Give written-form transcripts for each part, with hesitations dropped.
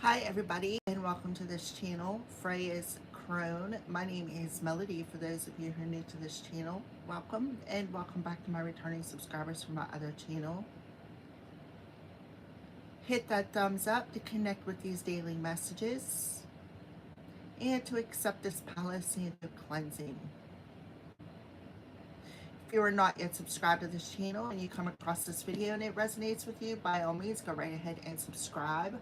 Hi everybody and welcome to this channel, Freya's Crone. My name is Melody. For those of you who are new to this channel, welcome, and welcome back to my returning subscribers from my other channel. Hit that thumbs up to connect with these daily messages and to accept this policy of cleansing. If you are not yet subscribed to this channel and you come across this video and it resonates with you, by all means go right ahead and subscribe.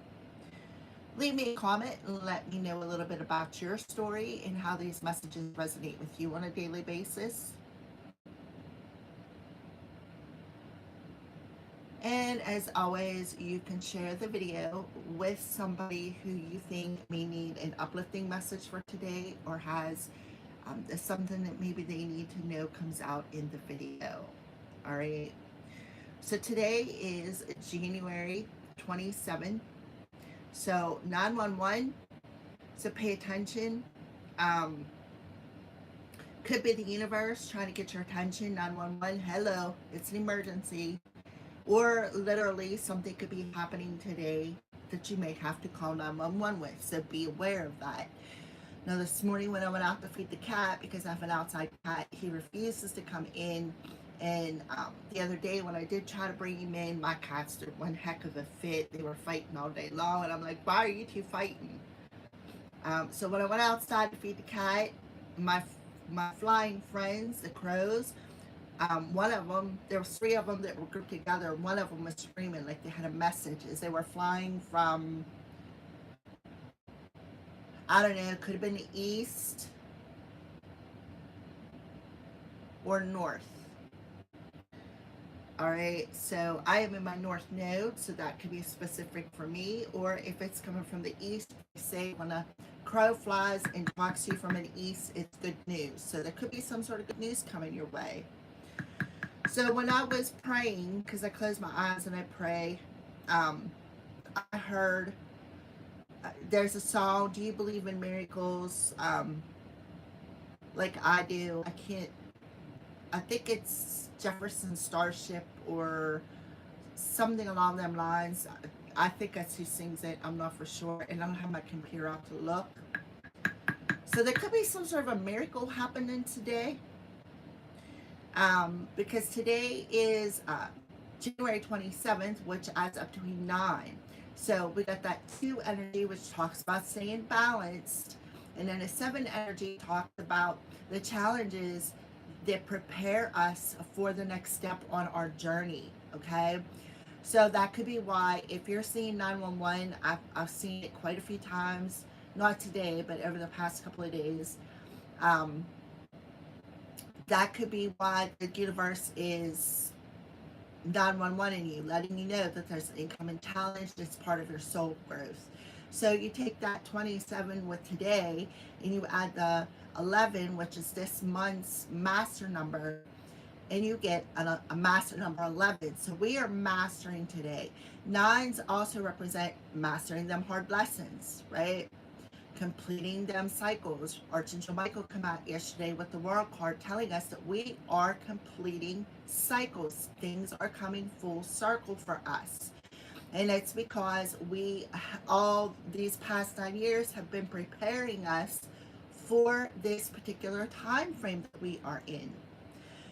Leave me a comment and let me know a little bit about your story and how these messages resonate with you on a daily basis. And as always, you can share the video with somebody who you think may need an uplifting message for today, or has something that maybe they need to know comes out in the video. All right. So today is January 27th. So 911, so pay attention. Could be the universe trying to get your attention. 911, hello, it's an emergency. Or literally something could be happening today that you may have to call 911 with. So be aware of that. Now this morning when I went out to feed the cat, because I have an outside cat, he refuses to come in. And the other day when I did try to bring him in, my cats did one heck of a fit. They were fighting all day long, and I'm like, why are you two fighting? So when I went outside to feed the cat, my flying friends, the crows, one of them, there was three of them that were grouped together. One of them was screaming like they had a message as they were flying from, I don't know, it could have been the east or north. All right, so I am in my north node, so that could be specific for me. Or if it's coming from the east, say when a crow flies and talks to you from an east, it's good news. So there could be some sort of good news coming your way. So when I was praying, because I close my eyes and I pray, I heard there's a song, do you believe in miracles? Like I do. I think it's Jefferson Starship or something along them lines. I think that's who sings it. I'm not for sure, and I don't have my computer out to look. So there could be some sort of a miracle happening today, because today is January 27th, which adds up to 9. So we got that 2 energy, which talks about staying balanced, and then a 7 energy talks about the challenges that prepare us for the next step on our journey. Okay, so that could be why if you're seeing 911, I've seen it quite a few times, not today, but over the past couple of days. That could be why the universe is 911 in you, letting you know that there's an incoming challenge that's part of your soul growth. So you take that 27 with today and you add the 11, which is this month's master number, and you get a master number 11. So we are mastering today. 9s also represent mastering them hard lessons, right? Completing them cycles. Archangel Michael came out yesterday with the World card telling us that we are completing cycles. Things are coming full circle for us. And it's because we, all these past 9 years, have been preparing us for this particular time frame that we are in.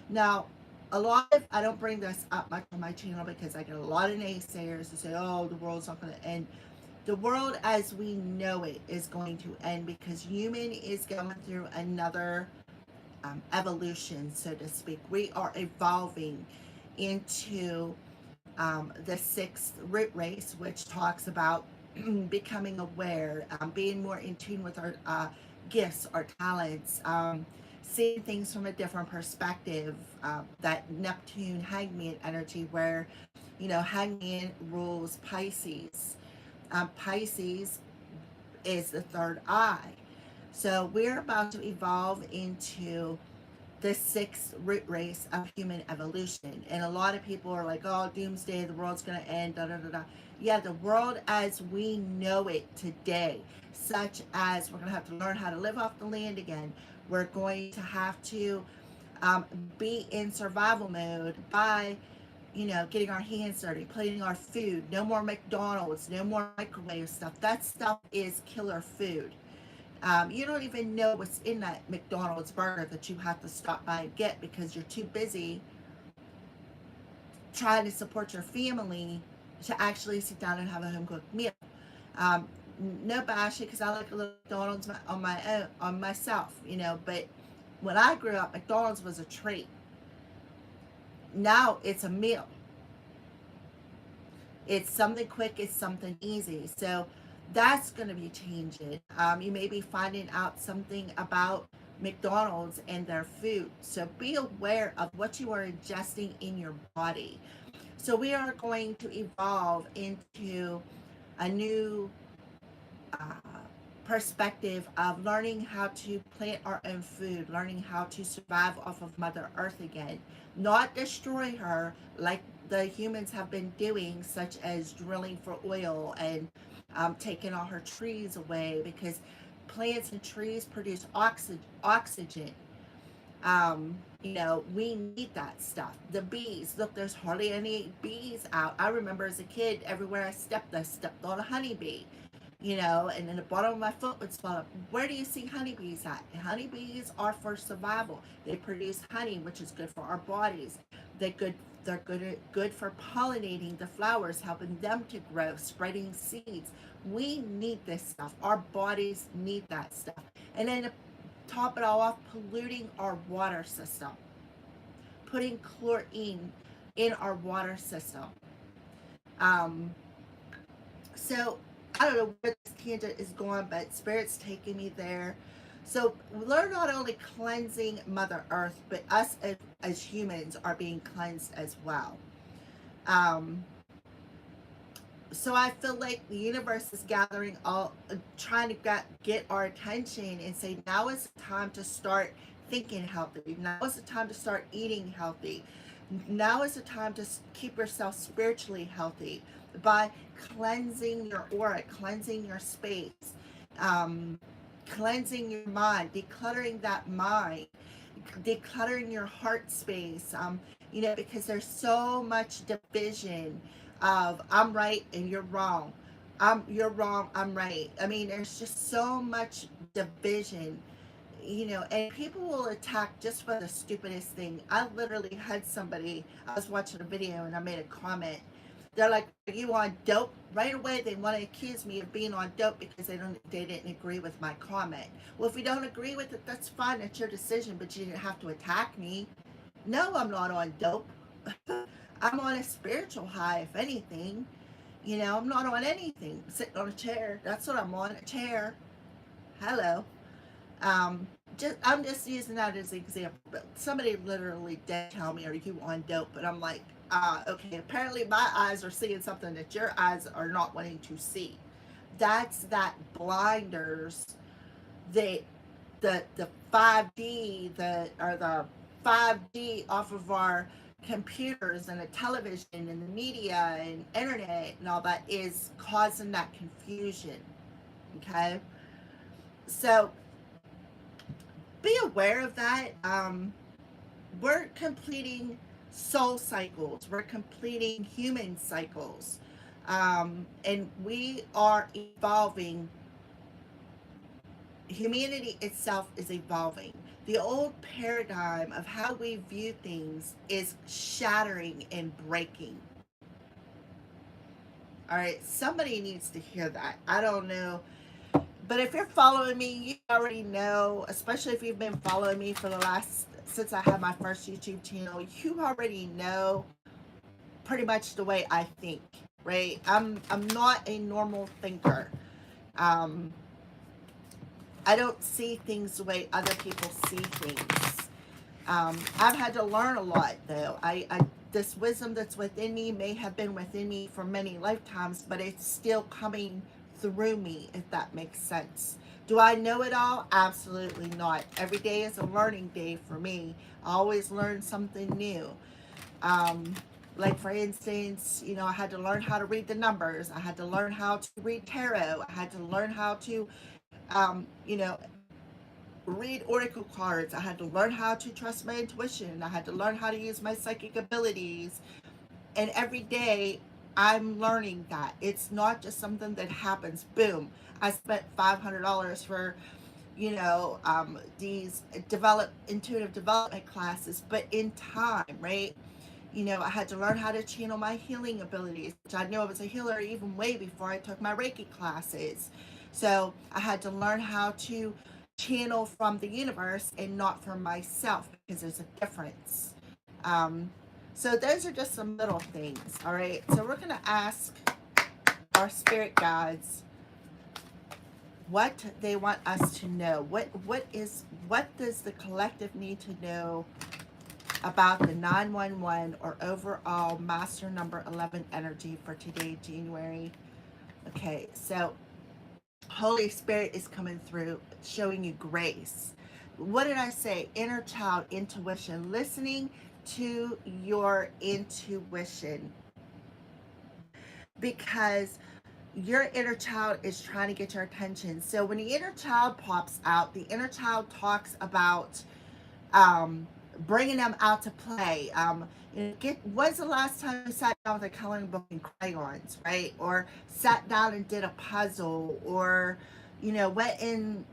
Now, I don't bring this up much on my channel because I get a lot of naysayers who say, oh, the world's not going to end. The world as we know it is going to end because human is going through another evolution, so to speak. We are evolving into the 6th root race, which talks about becoming aware, being more in tune with our gifts, our talents, seeing things from a different perspective. That Neptune hangman energy where, hangman rules Pisces. Pisces is the 3rd eye. So we're about to evolve into the 6th root race of human evolution. And a lot of people are like, oh, doomsday, the world's going to end, da da da da. Yeah, the world as we know it today, such as we're going to have to learn how to live off the land again. We're going to have to be in survival mode by getting our hands dirty, plating our food. No more McDonald's, no more microwave stuff. That stuff is killer food. You don't even know what's in that McDonald's burger that you have to stop by and get because you're too busy trying to support your family to actually sit down and have a home cooked meal. Um, no bashing because I like a little McDonald's on my own, on myself, But when I grew up, McDonald's was a treat. Now it's a meal. It's something quick, it's something easy. So that's going to be changing. You may be finding out something about McDonald's and their food. So be aware of what you are ingesting in your body. So we are going to evolve into a new uh, perspective of learning how to plant our own food, learning how to survive off of Mother Earth again, not destroy her like the humans have been doing, such as drilling for oil and taking all her trees away because plants and trees produce oxygen. We need that stuff. The bees, look, there's hardly any bees out. I remember as a kid, everywhere I stepped on a honeybee, and then the bottom of my foot would swell up. Where do you see honeybees at? Honeybees are for survival. They produce honey, which is good for our bodies. They're good for pollinating the flowers, helping them to grow, spreading seeds. We need this stuff. Our bodies need that stuff. And then to top it all off, polluting our water system, putting chlorine in our water system. Um, so I don't know where this tangent is going, but Spirit's taking me there. So we're not only cleansing Mother Earth, but us as humans are being cleansed as well. Um, so I feel like the universe is gathering all, trying to get our attention and say, now is the time to start thinking healthy. Now is the time to start eating healthy. Now is the time to keep yourself spiritually healthy by cleansing your aura, cleansing your space, cleansing your mind, decluttering that mind, decluttering your heart space. Because there's so much division of I'm right and you're wrong. You're wrong, I'm right. I mean, there's just so much division, and people will attack just for the stupidest thing. I literally had somebody, I was watching a video and I made a comment. They're like, are you on dope? Right away they want to accuse me of being on dope because they didn't agree with my comment. Well, if you don't agree with it, that's fine, it's your decision, but you didn't have to attack me. No, I'm not on dope. I'm on a spiritual high, if anything. I'm not on anything. I'm sitting on a chair. That's what I'm on, a chair. Hello. I'm just using that as an example. But somebody literally did tell me, "Are you on dope?" But I'm like, okay. Apparently, my eyes are seeing something that your eyes are not wanting to see. That's that blinders. The 5D the 5G off of our computers and the television and the media and internet and all that is causing that confusion. Okay, so be aware of that. We're completing soul cycles, we're completing human cycles, and we are evolving. Humanity itself is evolving. The old paradigm of how we view things is shattering and breaking. All right, somebody needs to hear that. I don't know. But if you're following me, you already know, especially if you've been following me for the since I had my first YouTube channel, you already know pretty much the way I think, right? I'm not a normal thinker. Um, I don't see things the way other people see things. I've had to learn a lot, though. This wisdom that's within me may have been within me for many lifetimes, but it's still coming through me, if that makes sense. Do I know it all? Absolutely not. Every day is a learning day for me. I always learn something new. Like for instance, I had to learn how to read the numbers. I had to learn how to read tarot. I had to learn how to, um, you know, read oracle cards. I had to learn how to trust my intuition. I had to learn how to use my psychic abilities. And every day I'm learning that it's not just something that happens. Boom. I spent $500 for, these intuitive development classes, but in time, right? I had to learn how to channel my healing abilities, which I knew I was a healer even way before I took my Reiki classes. So I had to learn how to channel from the universe and not from myself, because there's a difference. Um, so those are just some little things. All right. So we're going to ask our spirit guides what they want us to know. What does the collective need to know about the 911 or overall master number 11 energy for today, January? Okay, so Holy Spirit is coming through, showing you grace. What did I say? Inner child intuition, listening to your intuition, because your inner child is trying to get your attention. So when the inner child pops out, the inner child talks about bringing them out to play. When's the last time you sat down with a coloring book and crayons, right? Or sat down and did a puzzle, or went and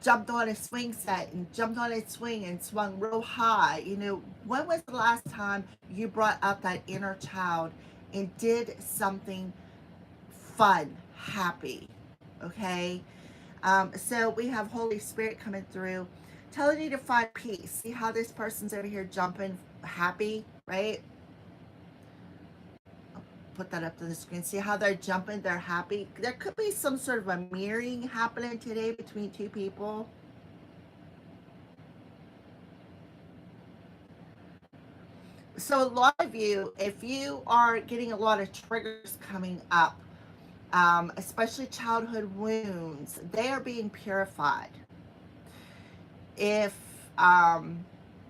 jumped on a swing set and jumped on a swing and swung real high. When was the last time you brought up that inner child and did something fun, happy? Okay. So we have Holy Spirit coming through, telling you to find peace. See how this person's over here jumping, happy, right? I'll put that up to the screen. See how they're jumping, they're happy. There could be some sort of a mirroring happening today between two people. So a lot of you, if you are getting a lot of triggers coming up, especially childhood wounds, they are being purified. If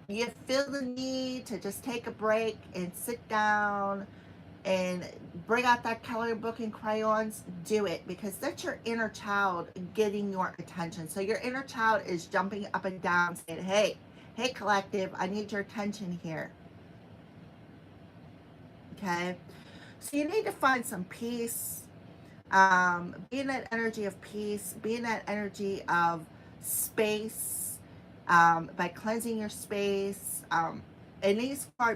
you feel the need to just take a break and sit down and bring out that coloring book and crayons, do it, because that's your inner child getting your attention. So your inner child is jumping up and down saying, hey collective, I need your attention here. Okay, so you need to find some peace, be in that energy of peace, be in that energy of space, by cleansing your space. And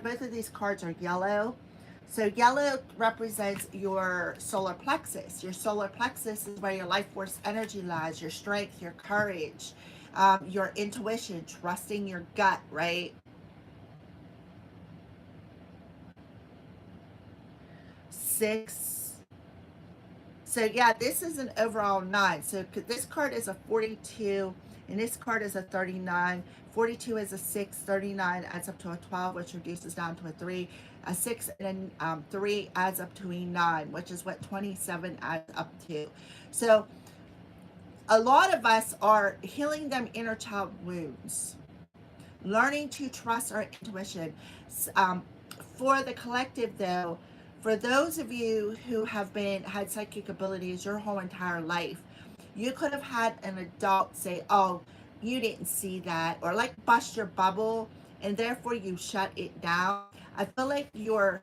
both of these cards are yellow. So yellow represents your solar plexus. Your solar plexus is where your life force energy lies, your strength, your courage, your intuition, trusting your gut, right? 6. So yeah, this is an overall 9. So this card is a 42, and this card is a 39. 42 is a 6, 39 adds up to a 12, which reduces down to a 3. A 6 and a 3 adds up to a 9, which is what 27 adds up to. So a lot of us are healing them inner child wounds, learning to trust our intuition. For the collective, though, for those of you who have had psychic abilities your whole entire life, you could have had an adult say, oh, you didn't see that, or like bust your bubble, and therefore you shut it down. I feel like your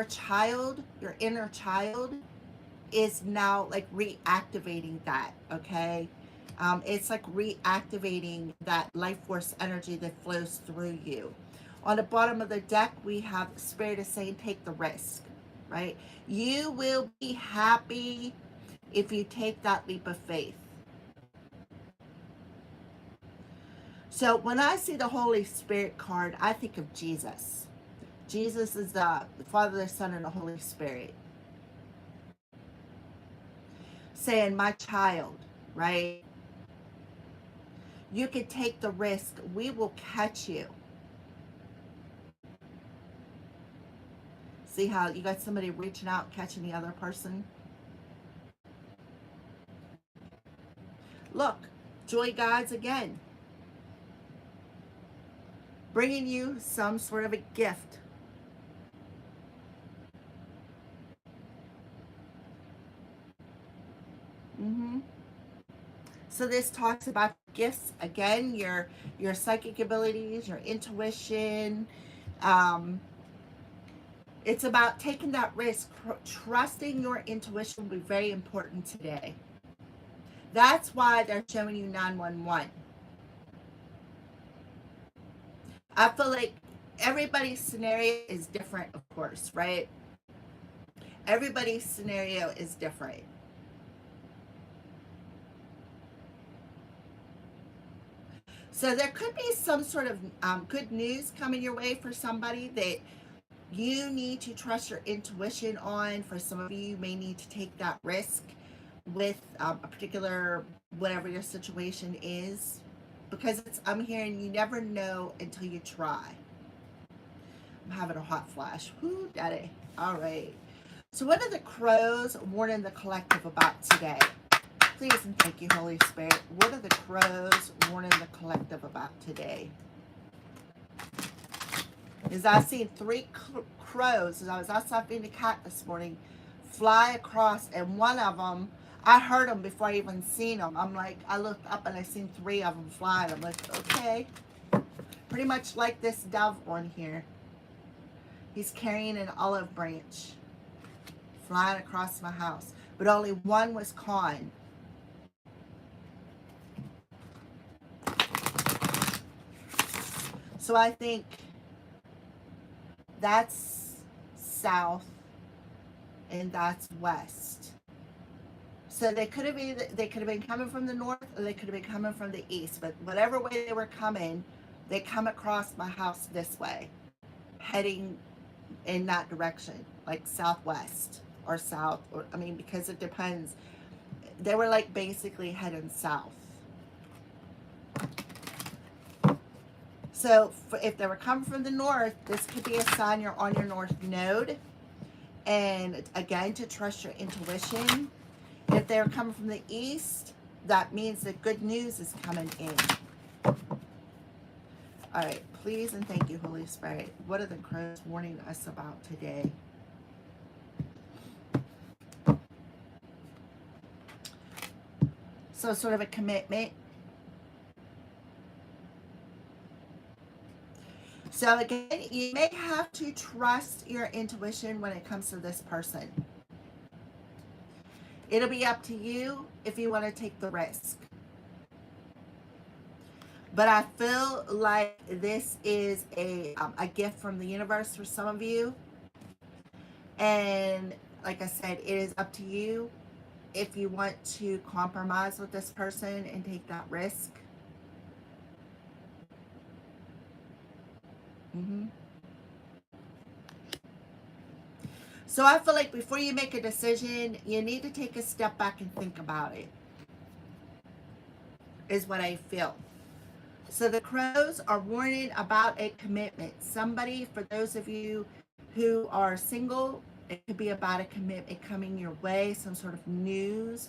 child, your inner child, is now like reactivating that. Okay, it's like reactivating that life force energy that flows through you. On the bottom of the deck, we have Spirit is saying, take the risk, right? You will be happy if you take that leap of faith. So when I see the Holy Spirit card, I think of Jesus. Jesus is the Father, the Son, and the Holy Spirit. Saying, my child, right? You can take the risk. We will catch you. See how you got somebody reaching out, catching the other person? Look, joy guides again. Bringing you some sort of a gift. So this talks about gifts again, your psychic abilities, your intuition. It's about taking that risk. Trusting your intuition will be very important today. That's why they're showing you 911. I feel like everybody's scenario is different, of course, right? Everybody's scenario is different. So there could be some sort of good news coming your way for somebody that you need to trust your intuition on. For some of you, you may need to take that risk with a particular, whatever your situation is, because I'm hearing you never know until you try. I'm having a hot flash. Whoo, daddy. All right. So what are the crows warning the collective about today? Please and thank you, Holy Spirit. What are the crows warning the collective about today? Is I've seen 3 crows as I was outside feeding a cat this morning fly across, and one of them, I heard them before I even seen them. I'm like, I looked up and I seen 3 of them flying. I'm like, okay. Pretty much like this dove one here. He's carrying an olive branch flying across my house, but only one was caught. So I think that's south and that's west. So they could have been coming from the north, or they could have been coming from the east. But whatever way they were coming, they come across my house this way, heading in that direction, like southwest or south, or I mean, because it depends. They were like basically heading south. So if they were coming from the north, this could be a sign you're on your north node. And again, to trust your intuition. If they're coming from the east, that means that good news is coming in. All right, please and thank you, Holy Spirit. What are the crows warning us about today? So sort of a commitment. So again, you may have to trust your intuition when it comes to this person. It'll be up to you if you want to take the risk. But I feel like this is a gift from the universe for some of you. And like I said, it is up to you if you want to compromise with this person and take that risk. So I feel like before you make a decision, you need to take a step back and think about it, is what I feel. So the crows are warning about a commitment. Somebody, for those of you who are single, it could be about a commitment coming your way, some sort of news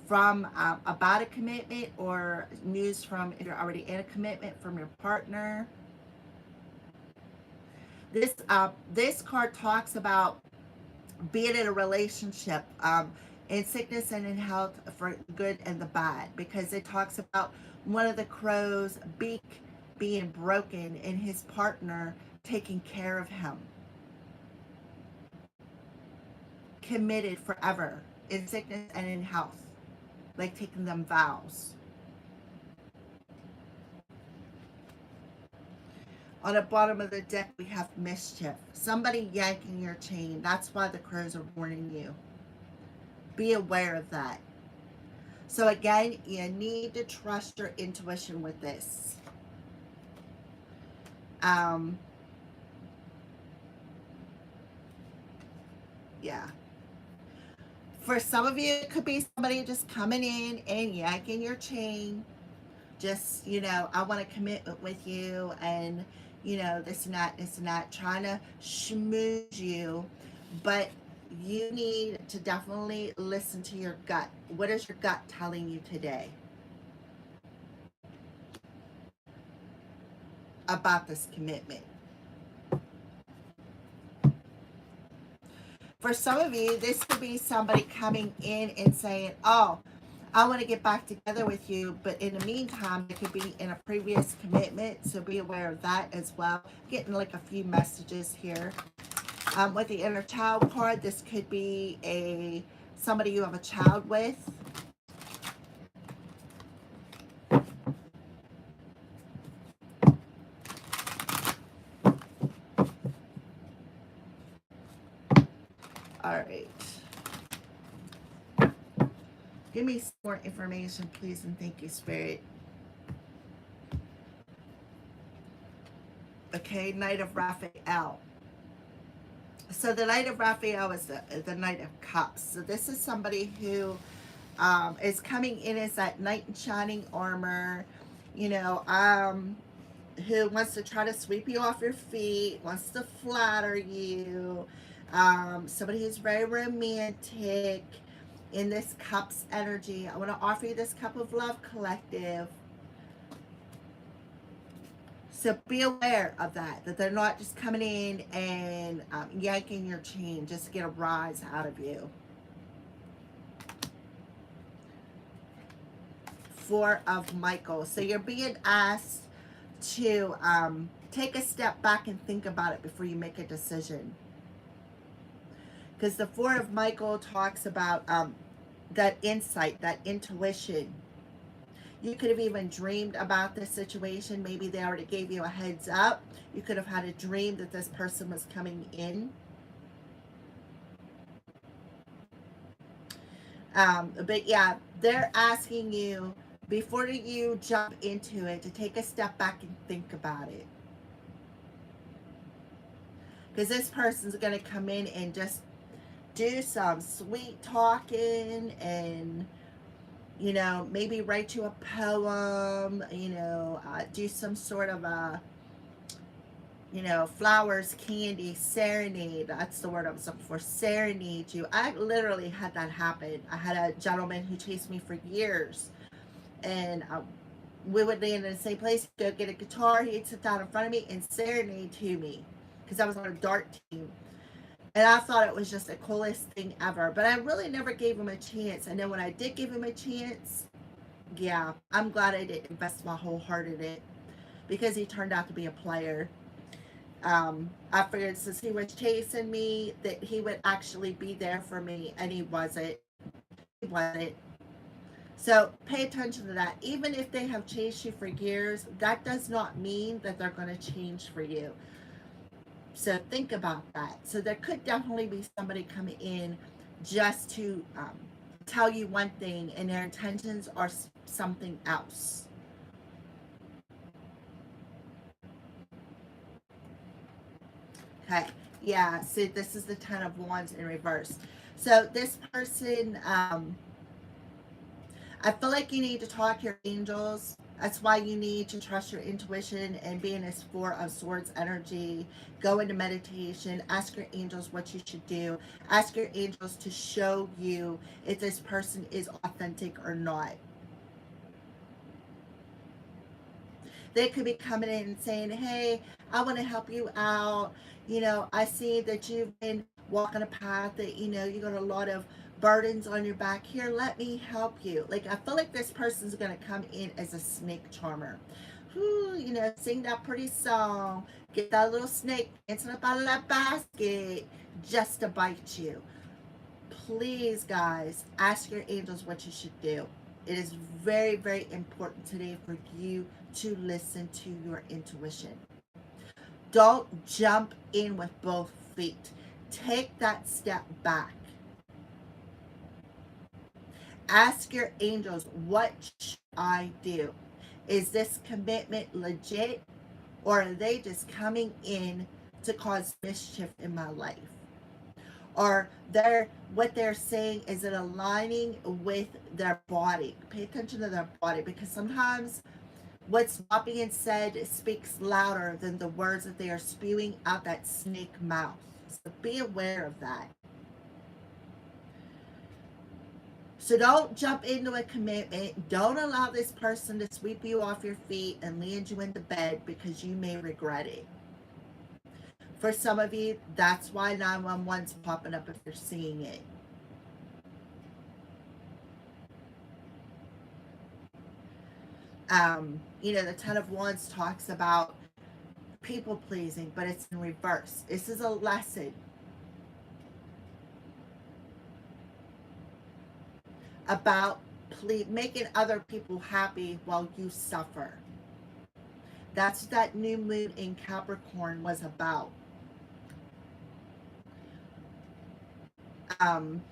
from about a commitment, or news from, if you're already in a commitment, from your partner. This card talks about being in a relationship, in sickness and in health, for good and the bad, because it talks about one of the crow's beak being broken and his partner taking care of him. Committed forever in sickness and in health, like taking them vows. On the bottom of the deck, we have mischief. Somebody yanking your chain. That's why the crows are warning you. Be aware of that. So again, you need to trust your intuition with this. Yeah. For some of you, it could be somebody just coming in and yanking your chain. Just, I want a commitment with you, and this and that, trying to schmooze you. But you need to definitely listen to your gut. What is your gut telling you today about this commitment? For some of you, this could be somebody coming in and saying, oh, I want to get back together with you, but in the meantime, it could be in a previous commitment, so be aware of that as well. I'm getting like a few messages here. With the inner child card, this could be somebody you have a child with. All right. Give me some more information, please, and thank you, Spirit. Okay, Knight of Raphael. So the Knight of Raphael is the Knight of Cups. So this is somebody who is coming in as that knight in shining armor, you know, who wants to try to sweep you off your feet, wants to flatter you, somebody who's very romantic in this Cups energy. I want to offer you this Cup of Love Collective. So be aware of that they're not just coming in and yanking your chain just to get a rise out of you. Four of Michael. So you're being asked to take a step back and think about it before you make a decision. Because the Four of Michael talks about that insight, that intuition. You could have even dreamed about this situation. Maybe they already gave you a heads up. You could have had a dream that this person was coming in. But yeah, they're asking you, before you jump into it, to take a step back and think about it. Because this person's going to come in and just do some sweet talking and, you know, maybe write you a poem, you know, do some sort of a, you know, flowers, candy, serenade. That's the word I was looking for. Serenade you. I literally had that happen. I had a gentleman who chased me for years. And we would land in the same place, go get a guitar. He'd sit down in front of me and serenade to me. Because I was on a dart team. And I thought it was just the coolest thing ever. But I really never gave him a chance. And then when I did give him a chance, yeah, I'm glad I didn't invest my whole heart in it. Because he turned out to be a player. I figured since he was chasing me, that he would actually be there for me. And he wasn't. He wasn't. So pay attention to that. Even if they have chased you for years, that does not mean that they're going to change for you. So think about that. So there could definitely be somebody coming in just to tell you one thing and their intentions are something else. Okay. Yeah. So this is the Ten of Wands in reverse. So this person, I feel like you need to talk to your angels. That's why you need to trust your intuition and be in this Four of Swords energy. Go into meditation. Ask your angels what you should do. Ask your angels to show you if this person is authentic or not. They could be coming in and saying, hey, I want to help you out. You know, I see that you've been walking a path that, you know, you got a lot of burdens on your back. Here, let me help you. Like, I feel like this person's going to come in as a snake charmer. Ooh, you know, sing that pretty song. Get that little snake dancing up out of that basket just to bite you. Please, guys, ask your angels what you should do. It is very, very important today for you to listen to your intuition. Don't jump in with both feet. Take that step back. Ask your angels, what should I do? Is this commitment legit, or are they just coming in to cause mischief in my life? Or what they're saying, is it aligning with their body? Pay attention to their body, because sometimes what's not being said speaks louder than the words that they are spewing out that snake mouth. So be aware of that. So don't jump into a commitment. Don't allow this person to sweep you off your feet and land you into bed, because you may regret it. For some of you, that's why 911's popping up if you're seeing it. You know, the Ten of Wands talks about people pleasing, but it's in reverse. This is a lesson. about making other people happy while you suffer. That's what that new moon in Capricorn was about. Um,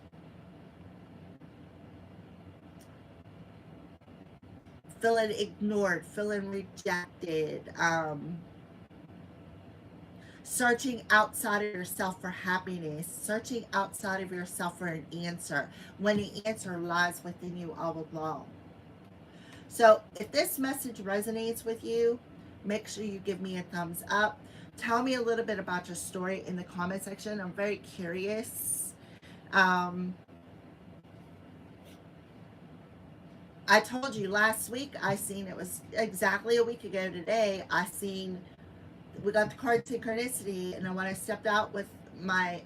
Feeling ignored, feeling rejected, searching outside of yourself for happiness, searching outside of yourself for an answer when the answer lies within you all along. So if this message resonates with you, make sure you give me a thumbs up. Tell me a little bit about your story in the comment section. I'm very curious. I told you last week, I seen, it was exactly a week ago today, I seen, we got the card synchronicity, and when I stepped out with my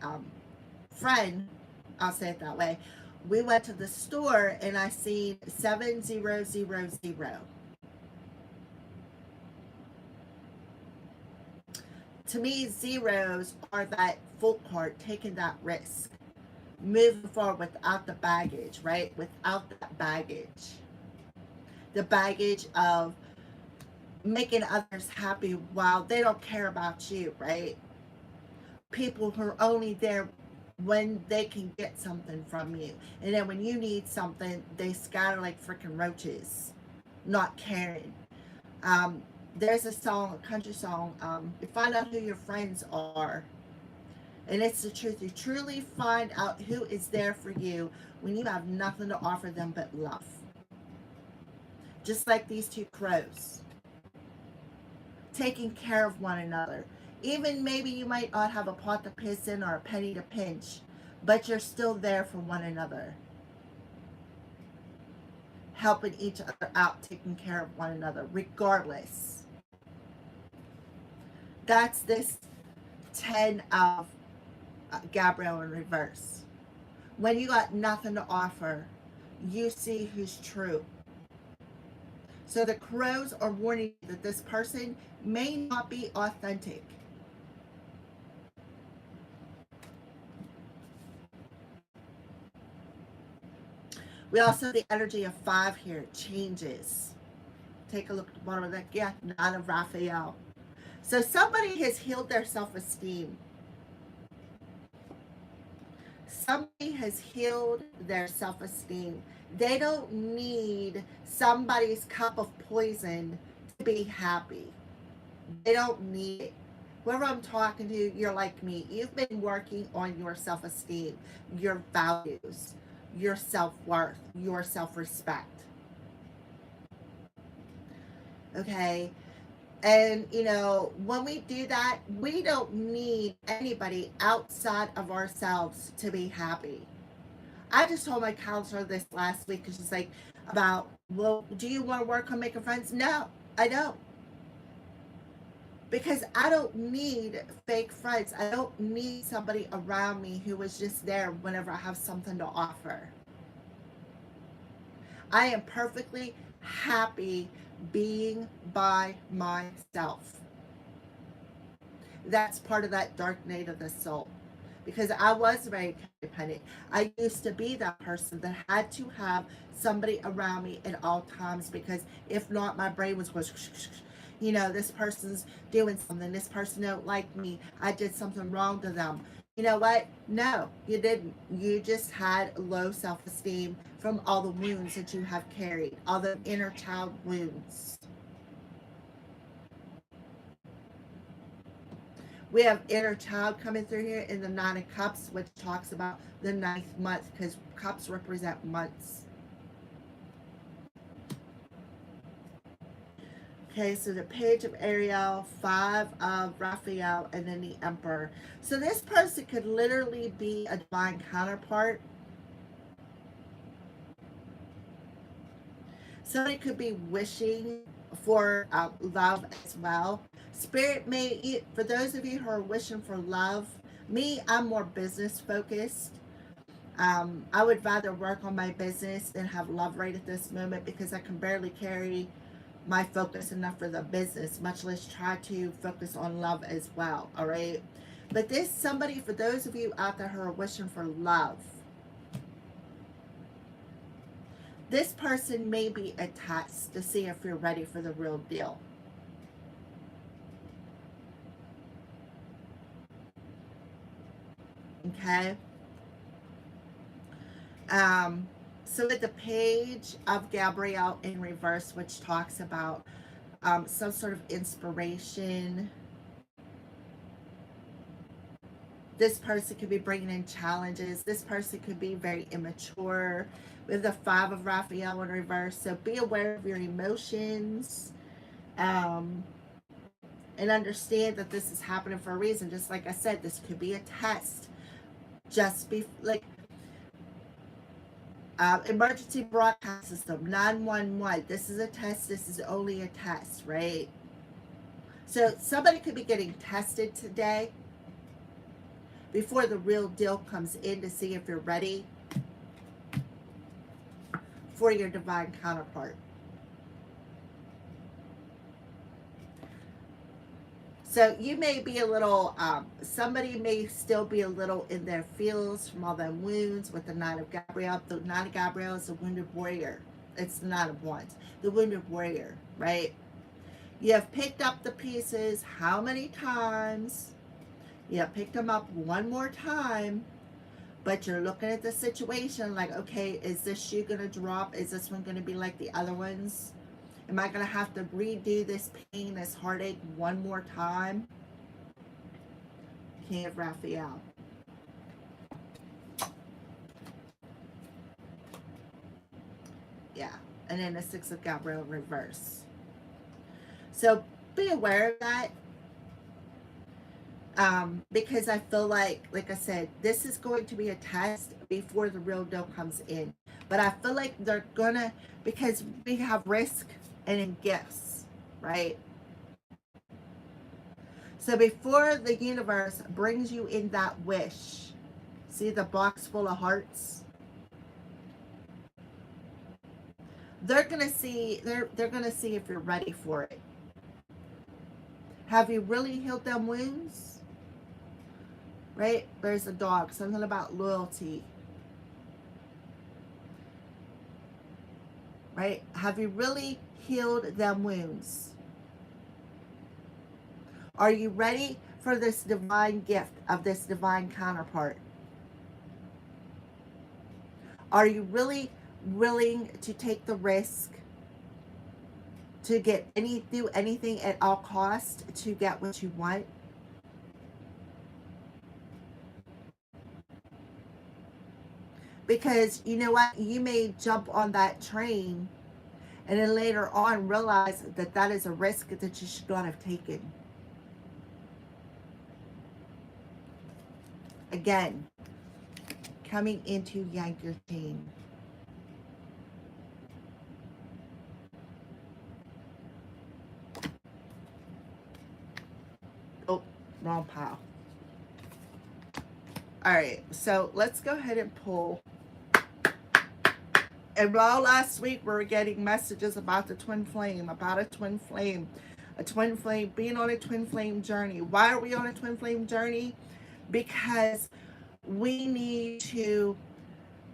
friend, I'll say it that way, we went to the store and I seen 7000. To me, zeros are that full card, taking that risk, moving forward without the baggage, right? Without that baggage. The baggage of making others happy while they don't care about you, right? People who are only there when they can get something from you. And then when you need something, they scatter like freaking roaches, not caring. There's a song, a country song, you find out who your friends are. And it's the truth. You truly find out who is there for you when you have nothing to offer them but love. Just like these two crows. Taking care of one another. Even maybe you might not have a pot to piss in or a penny to pinch, but you're still there for one another. Helping each other out, taking care of one another, regardless. That's this 10 of Gabriel in reverse. When you got nothing to offer, you see who's true. So the crows are warning you that this person may not be authentic. We also have the energy of 5 here. It changes. Take a look at the bottom of that. Yeah, 9 of Raphael. So somebody has healed their self-esteem. Somebody has healed their self-esteem. They don't need somebody's cup of poison to be happy. They don't need it. Whoever I'm talking to, you're like me. You've been working on your self-esteem, your values, your self-worth, your self-respect. Okay? And, you know, when we do that, we don't need anybody outside of ourselves to be happy. I just told my counselor this last week, because she's like, about, well, do you want to work on making friends? No, I don't. Because I don't need fake friends. I don't need somebody around me who is just there whenever I have something to offer. I am perfectly happy being by myself. That's part of that dark night of the soul. Because I was very codependent. I used to be that person that had to have somebody around me at all times, because if not, my brain was going, you know, this person's doing something. This person don't like me. I did something wrong to them. You know what? No, you didn't. You just had low self-esteem from all the wounds that you have carried, all the inner child wounds. We have inner child coming through here in the 9 of Cups, which talks about the 9th month, because cups represent months. Okay, so the Page of Ariel, 5 of Raphael, and then the Emperor. So this person could literally be a divine counterpart. Somebody could be wishing for love as well. Spirit may, for those of you who are wishing for love, me, I'm more business focused. I would rather work on my business than have love right at this moment, because I can barely carry my focus enough for the business, much less try to focus on love as well. All right. But this somebody, for those of you out there who are wishing for love, This person may be a test to see if you're ready for the real deal. Okay? So with the page of Gabrielle in reverse, which talks about some sort of inspiration, this person could be bringing in challenges. This person could be very immature. With the 5 of Raphael in reverse. So be aware of your emotions. And understand that this is happening for a reason. Just like I said, this could be a test. Just be like, emergency broadcast system, 911. This is a test. This is only a test, right? So somebody could be getting tested today before the real deal comes in to see if you're ready for your divine counterpart. So you may be a little, somebody may still be a little in their feels from all them wounds with the 9 of Gabrielle. The 9 of Gabrielle is a wounded warrior. It's the 9 of Wands, the wounded warrior, right? You have picked up the pieces how many times? You have picked them up one more time, but you're looking at the situation like, okay, is this shoe going to drop? Is this one going to be like the other ones? Am I going to have to redo this pain, this heartache one more time? King of Raphael. Yeah. And then the 6 of Gabrielle in reverse. So be aware of that. Because I feel like I said, this is going to be a test before the real deal comes in. But I feel like they're going to, because we have risk and in gifts, right? So before the universe brings you in that wish, see the box full of hearts? They're gonna see, they're gonna see if you're ready for it. Have you really healed them wounds? Right? There's a dog, something about loyalty. Right? Have you really healed them wounds? Are you ready for this divine gift of this divine counterpart? Are you really willing to take the risk to do anything at all cost to get what you want? Because you know what? You may jump on that train and then later on realize that that is a risk that you should not have taken. Again, coming into Yank Your Chain. Oh, wrong pile. All right, so let's go ahead and pull. And while last week we were getting messages about the twin flame, being on a twin flame journey. Why are we on a twin flame journey? Because we need to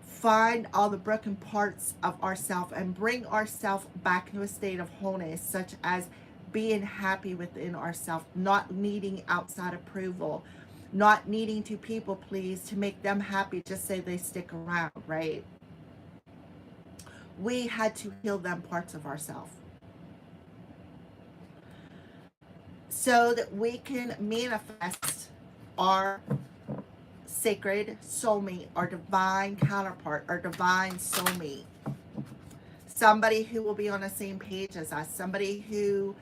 find all the broken parts of ourselves and bring ourselves back into a state of wholeness, such as being happy within ourselves, not needing outside approval, not needing to people please to make them happy, just say they stick around, right? We had to heal them parts of ourselves so that we can manifest our sacred soulmate, our divine counterpart, our divine soulmate. Somebody who will be on the same page as us, somebody who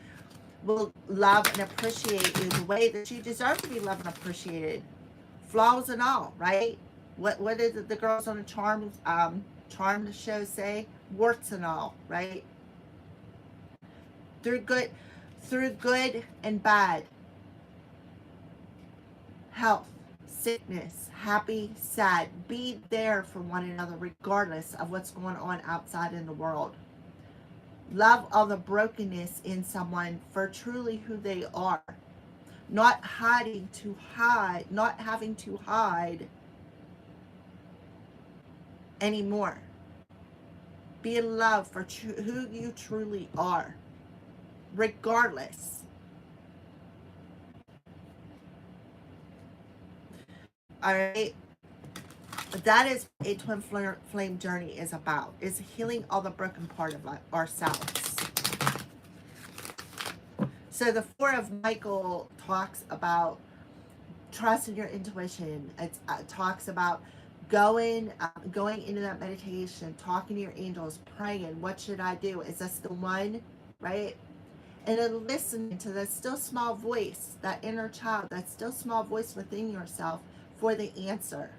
will love and appreciate you the way that you deserve to be loved and appreciated, flaws and all, right? What did the girls on the Charmed show say? Warts and all, right? Through good and bad, health, sickness, happy, sad, be there for one another regardless of what's going on outside in the world. Love all the brokenness in someone for truly who they are. Not having to hide anymore. Be in love for who you truly are, regardless. All right? That is what a twin flame journey is about, is healing all the broken part of ourselves. So the Four of Michael talks about trust in your intuition. It talks about going into that meditation, talking to your angels, praying, what should I do? Is this the one? Right? And then listening to that still small voice, that inner child, that still small voice within yourself for the answer.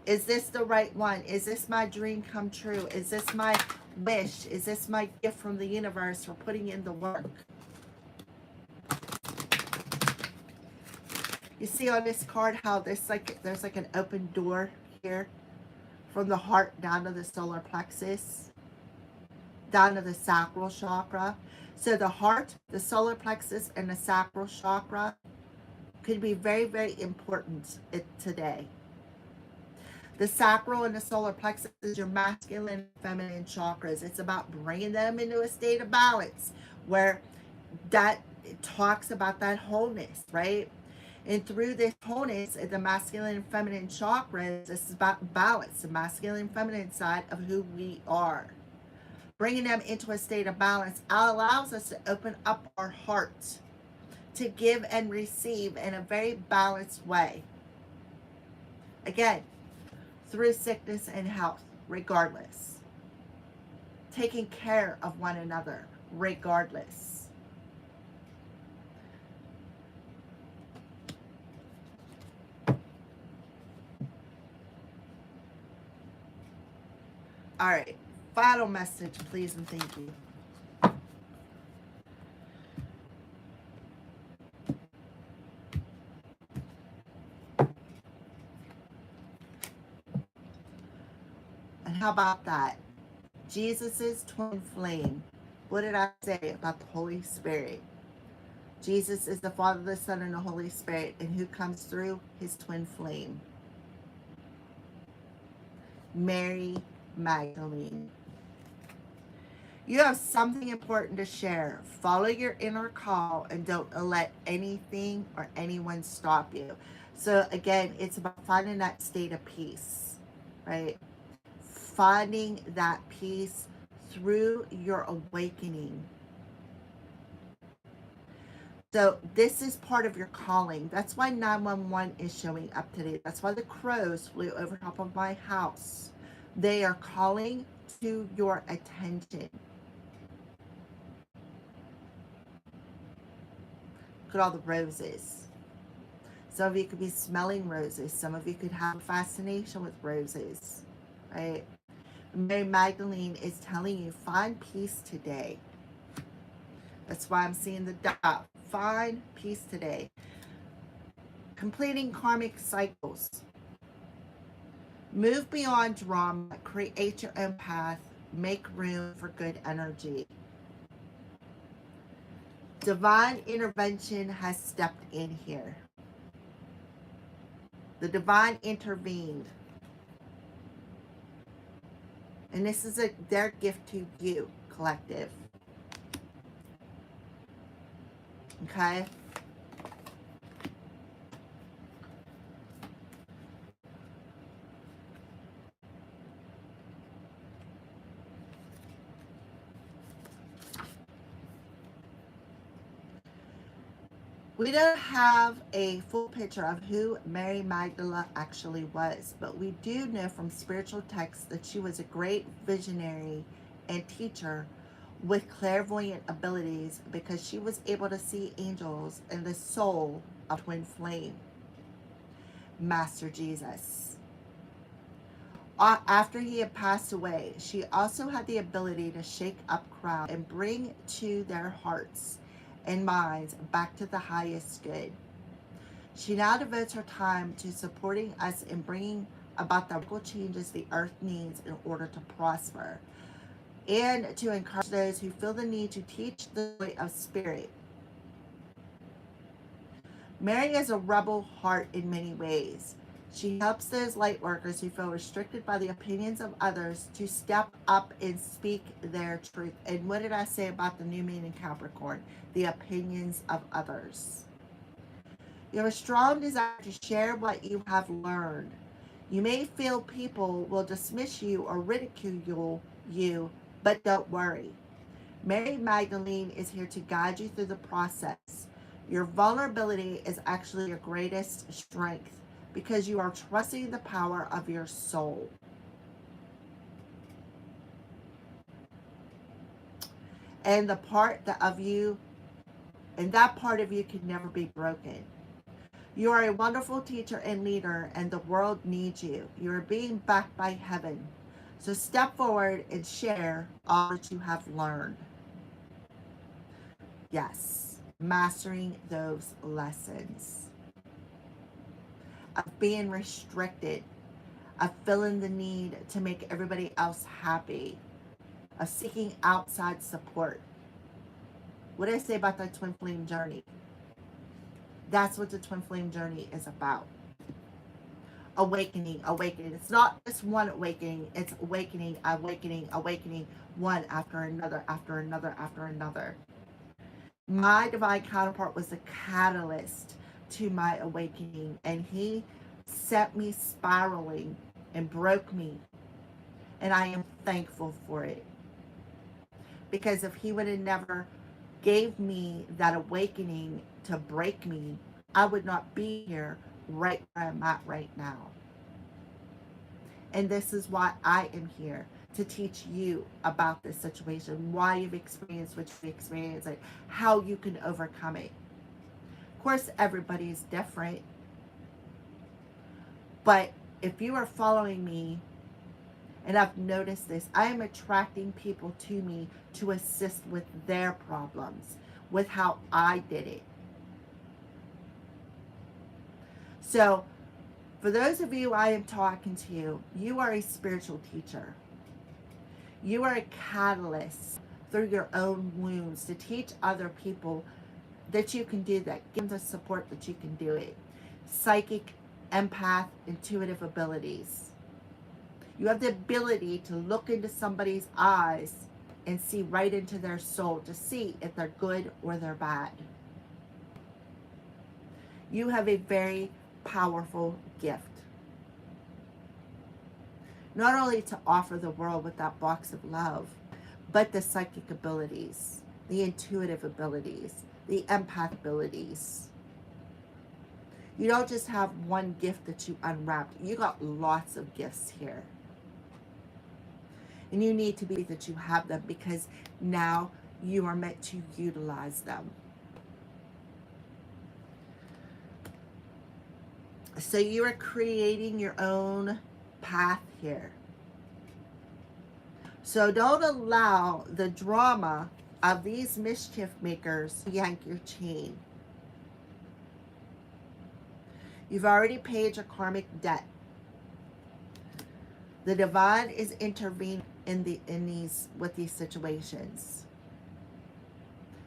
Is this the right one? Is this my dream come true? Is this my wish? Is this my gift from the universe for putting in the work? You see on this card how there's like an open door here from the heart down to the solar plexus, down to the sacral chakra. So the heart, the solar plexus, and the sacral chakra could be very, very important today. The sacral and the solar plexus is your masculine and feminine chakras. It's about bringing them into a state of balance where that talks about that wholeness, right? And through this wholeness, the masculine and feminine chakras, this is about balance, the masculine and feminine side of who we are. Bringing them into a state of balance allows us to open up our heart to give and receive in a very balanced way. Again, through sickness and health, regardless. Taking care of one another, regardless. All right, final message, please and thank you. And how about that? Jesus's twin flame. What did I say about the Holy Spirit? Jesus is the Father, the Son, and the Holy Spirit, and who comes through? His twin flame. Mary Magdalene. You have something important to share. Follow your inner call and don't let anything or anyone stop you. So again, it's about finding that state of peace, right? Finding that peace through your awakening. So this is part of your calling. That's why 911 is showing up today. That's why the crows flew over top of my house. They are calling to your attention. Look at all the roses. Some of you could be smelling roses. Some of you could have a fascination with roses, right? Mary Magdalene is telling you, find peace today. That's why I'm seeing the dot. Find peace today. Completing karmic cycles. Move beyond drama. Create your own path. Make room for good energy. Divine intervention has stepped in here. The divine intervened. And this is their gift to you, collective. Okay? We don't have a full picture of who Mary Magdalene actually was, but we do know from spiritual texts that she was a great visionary and teacher with clairvoyant abilities because she was able to see angels in the soul of twin flame, Master Jesus. After he had passed away, she also had the ability to shake up crowds and bring to their hearts and minds back to the highest good. She now devotes her time to supporting us in bringing about the radical changes the earth needs in order to prosper, and to encourage those who feel the need to teach the way of spirit. Mary is a rebel heart in many ways. She helps those light workers who feel restricted by the opinions of others to step up and speak their truth. And what did I say about the new moon in Capricorn? The opinions of others. You have a strong desire to share what you have learned. You may feel people will dismiss you or ridicule you, but don't worry. Mary Magdalene is here to guide you through the process. Your vulnerability is actually your greatest strength because you are trusting the power of your soul. And the part of you, and that part of you can never be broken. You are a wonderful teacher and leader, and the world needs you. You are being backed by heaven. So step forward and share all that you have learned. Yes, mastering those lessons of being restricted, of feeling the need to make everybody else happy, of seeking outside support. What did I say about the twin flame journey? That's what the twin flame journey is about. Awakening, awakening. It's not just one awakening, it's awakening, awakening, awakening, one after another, after another, after another. My divine counterpart was the catalyst to my awakening, and he set me spiraling and broke me, and I am thankful for it, because if he would have never gave me that awakening to break me, I would not be here right where I'm at right now. And this is why I am here, to teach you about this situation, why you've experienced what you've experienced, and how you can overcome it. Of course, everybody is different, but if you are following me, and I've noticed this, I am attracting people to me to assist with their problems, with how I did it. So, for those of you I am talking to, you are a spiritual teacher. You are a catalyst through your own wounds to teach other people that you can do that. Give them the support that you can do it. Psychic, empath, intuitive abilities. You have the ability to look into somebody's eyes and see right into their soul to see if they're good or they're bad. You have a very powerful gift. Not only to offer the world with that box of love, but the psychic abilities, the intuitive abilities, the empath abilities. You don't just have one gift that you unwrapped. You got lots of gifts here. And you need to be that you have them, because now you are meant to utilize them. So you are creating your own path here. So don't allow the drama of these mischief makers to yank your chain. You've already paid your karmic debt. The divine is intervening with these situations.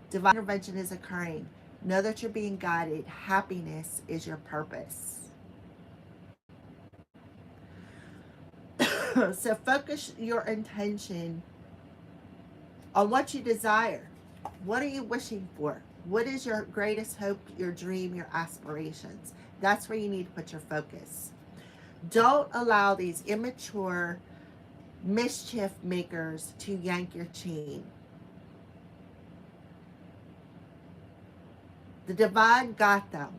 Divine intervention is occurring. Know that you're being guided. Happiness is your purpose. So focus your intention on what you desire. What are you wishing for? What is your greatest hope, your dream, your aspirations? That's where you need to put your focus. Don't allow these immature mischief makers to yank your chain. The divine got them.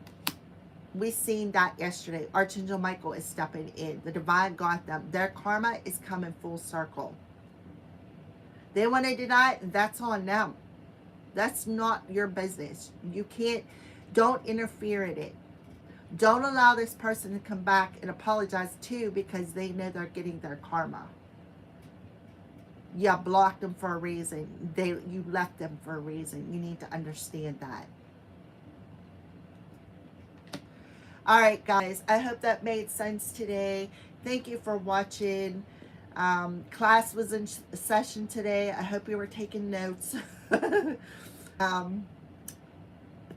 We seen that yesterday. Archangel Michael is stepping in. The divine got them. Their karma is coming full circle. They want to deny it, that's on them. That's not your business. You can't, don't interfere in it. Don't allow this person to come back and apologize too, because they know they're getting their karma. You blocked them for a reason. You left them for a reason. You need to understand that. All right, guys. I hope that made sense today. Thank you for watching. Class was in session today. I hope you were taking notes.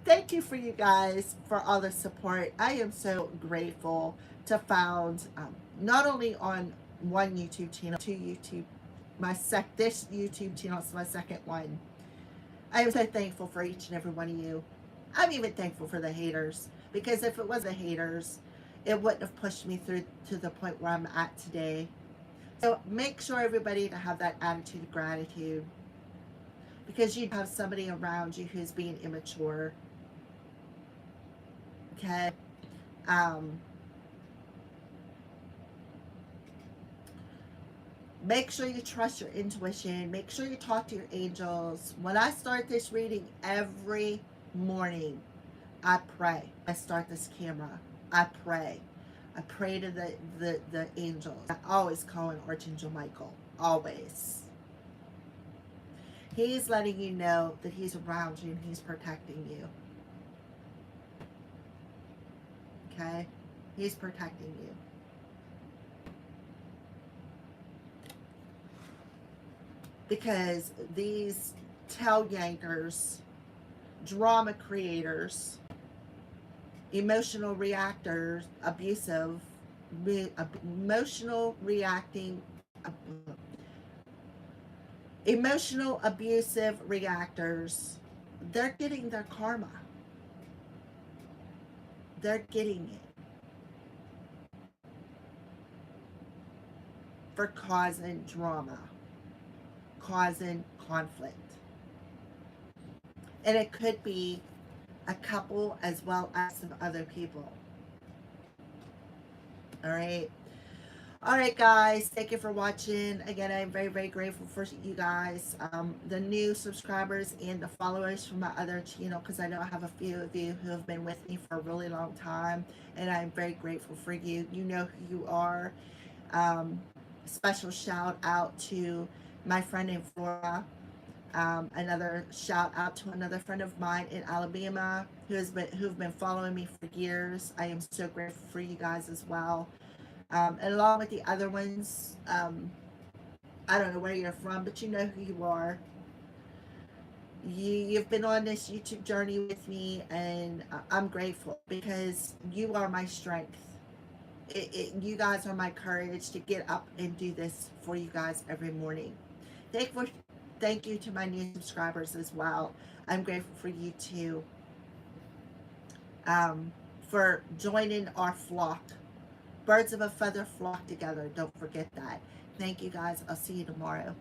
thank you for you guys for all the support. I am so grateful to found not only on one YouTube channel, two YouTube, this YouTube channel is my second one. I am so thankful for each and every one of you. I'm even thankful for the haters, because if it was the haters, it wouldn't have pushed me through to the point where I'm at today. So make sure everybody to have that attitude of gratitude, because you have somebody around you who's being immature. Okay. Um, Make sure you trust your intuition. Make sure you talk to your angels. When I start this reading every morning, I pray. I start this camera. I pray. I pray to the angels. I always call in Archangel Michael. Always. He's letting you know that he's around you and he's protecting you. Okay? He's protecting you. Because these tail yankers, drama creators, emotional reactors, abusive, emotional reacting, emotional abusive reactors, they're getting their karma. They're getting it for causing drama, causing conflict. And it could be a couple as well as some other people. All right. All right, guys. Thank you for watching. Again, I'm very, very grateful for you guys, the new subscribers and the followers from my other channel, because I know I have a few of you who have been with me for a really long time, and I'm very grateful for you. You know who you are. Special shout out to my friend in Florida. Another shout out to another friend of mine in Alabama who've been following me for years. I am so grateful for you guys as well. And along with the other ones, I don't know where you're from, but you know who you are. You've been on this YouTube journey with me, and I'm grateful because you are my strength. You guys are my courage to get up and do this for you guys every morning. Thank you to my new subscribers as well. I'm grateful for you too, for joining our flock. Birds of a feather flock together. Don't forget that. Thank you guys. I'll see you tomorrow.